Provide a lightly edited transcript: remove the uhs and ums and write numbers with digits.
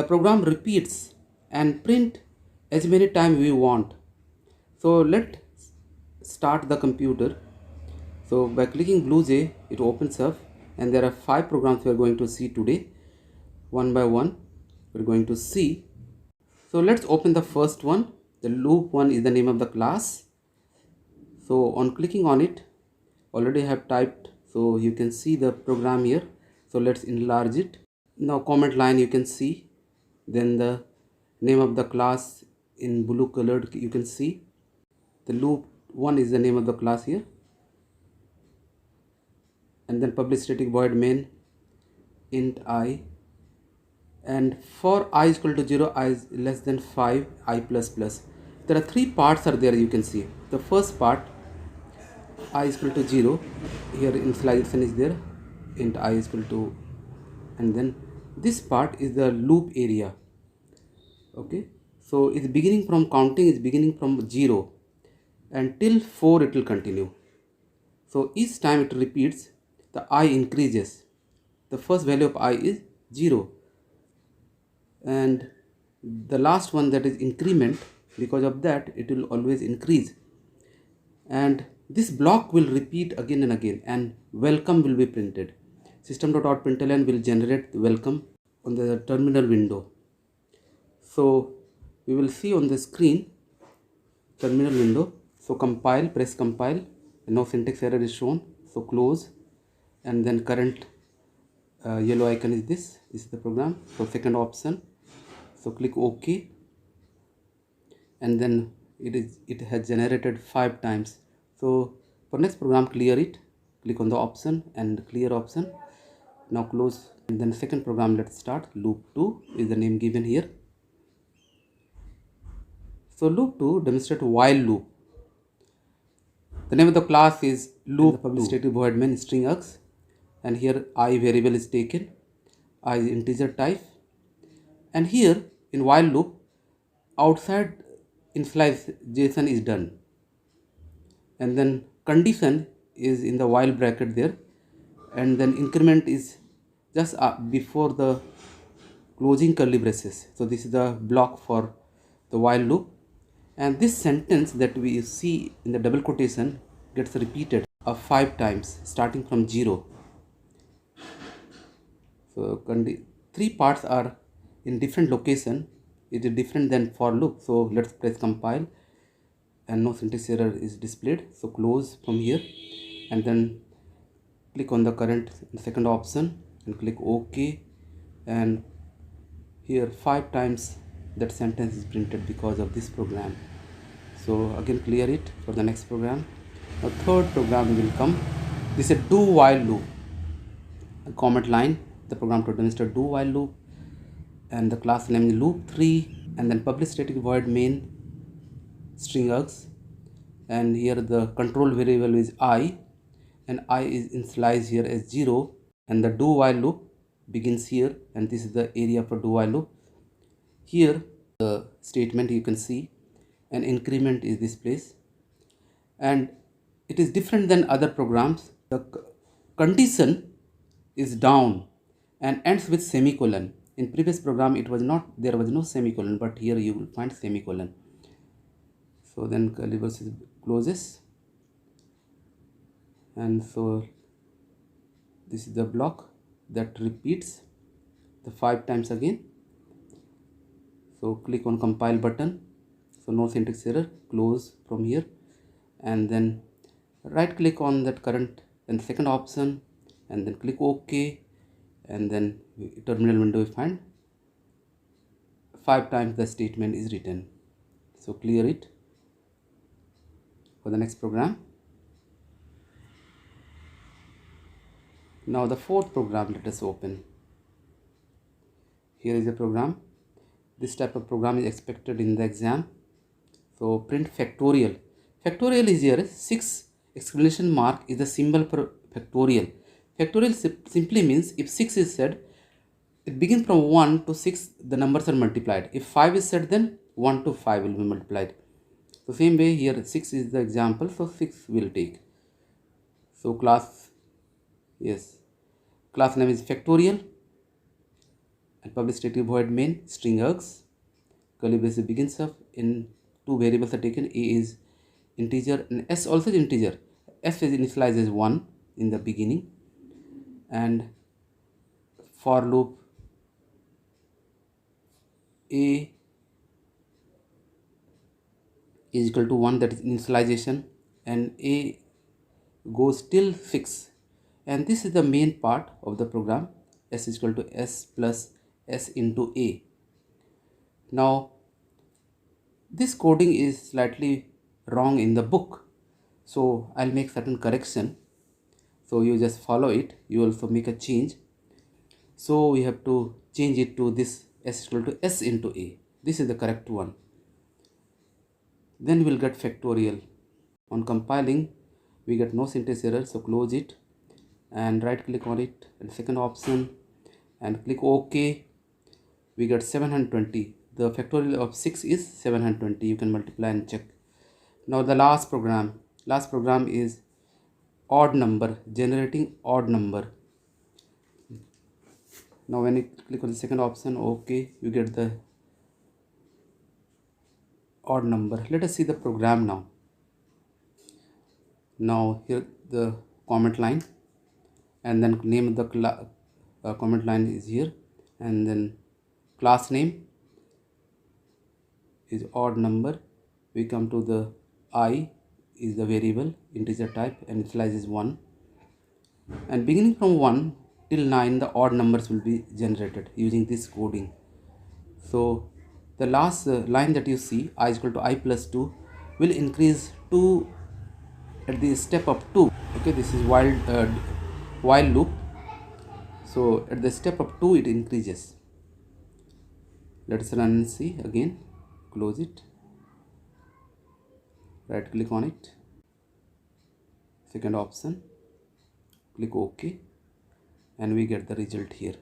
The program repeats and print as many times we want. So let's start the computer. So by clicking blue J, it opens up, and there are 5 programs we are going to see today. One by one we're going to see. So let's open the first one. The loop one is the name of the class. So on clicking on it, already I have typed, so you can see the program here. So let's enlarge it. Now comment line you can see, then the name of the class in blue colored you can see. The loop one is the name of the class here, and then public static void main int I, and for I is equal to 0, I is less than 5, I plus plus. There are 3 parts are there, you can see. The first part, I is equal to 0, here initialization is there, int I is equal to, and then this part is the loop area. Okay, so it's beginning from counting, is beginning from 0 and till 4 it will continue. So each time it repeats, the I increases. The first value of I is 0, and the last one, that is increment, because of that it will always increase, and this block will repeat again and again, and welcome will be printed. System.out.println will generate the welcome on the terminal window. So we will see on the screen terminal window. So compile, press compile, and no syntax error is shown, so close, and then current yellow icon is this is the program. So second option, so click OK, and then it has generated 5 times. So for next program, clear it, click on the option and clear option. Now close, and then second program, let's start. Loop 2 is the name given here. So loop 2 demonstrate while loop. The name of the class is loop. The public static void main string x, and here I variable is taken, I is integer type, and here in while loop outside initialization is done, and then condition is in the while bracket there, and then increment is just before the closing curly braces. So this is the block for the while loop, and this sentence that we see in the double quotation gets repeated 5 times starting from 0. So 3 parts are in different location. It is different than for loop. So let's press compile, and no syntax error is displayed. So close from here, and then click on the current second option and click OK, and here 5 times that sentence is printed because of this program. So again clear it for the next program. Now third program will come. This is a do while loop. A comment line, the program to demonstrate do while loop, and the class name is loop 3, and then public static void main string x, and here the control variable is I, and I is initialized here as 0, and the do while loop begins here, and this is the area for do while loop. Here the statement you can see, and increment is this place, and it is different than other programs. The condition is down and ends with semicolon. In previous program it was not, there was no semicolon, but here you will find semicolon. So then curly braces closes, and so this is the block that repeats the 5 times again. So click on compile button, so no syntax error, close from here, and then right click on that current and second option, and then click OK, and then terminal window you find 5 times the statement is written. So clear it for the next program. Now the fourth program, let us open. Here is a program. This type of program is expected in the exam. So print factorial. Factorial is here, 6 exclamation mark is the symbol for factorial. Factorial simply means if 6 is said, it begins from 1 to 6, the numbers are multiplied. If 5 is said, then 1 to 5 will be multiplied. So same way here 6 is the example, so 6 will take. So class, yes, class name is factorial, and public static void main string args, curly braces begins up, in two variables are taken, a is integer and s also is integer. F is initialized as 1 in the beginning, and for loop a is equal to 1, that is initialization, and a goes till fix, and this is the main part of the program. S is equal to s plus s into a. Now this coding is slightly wrong in the book, so I'll make certain correction, so you just follow it. You also make a change, so we have to change it to this s is equal to s into a. This is the correct one. Then we'll get factorial. On compiling, we get no syntax error, so close it and right click on it and second option and click OK. We get 720. The factorial of 6 is 720. You can multiply and check. Now the last program is odd number, generating odd number. Now when you click on the second option, OK, you get the odd number. Let us see the program now. Now here the comment line, and then name of the comment line is here, and then class name is odd number. We come to the I is the variable integer type and initialize is 1, and beginning from 1 till 9 the odd numbers will be generated using this coding. So the last line that you see, I is equal to I plus 2, will increase 2 at the step of 2. Okay, this is while loop, so at the step of 2 it increases. Let us run and see again. Close it, right click on it, second option, click OK, and we get the result here.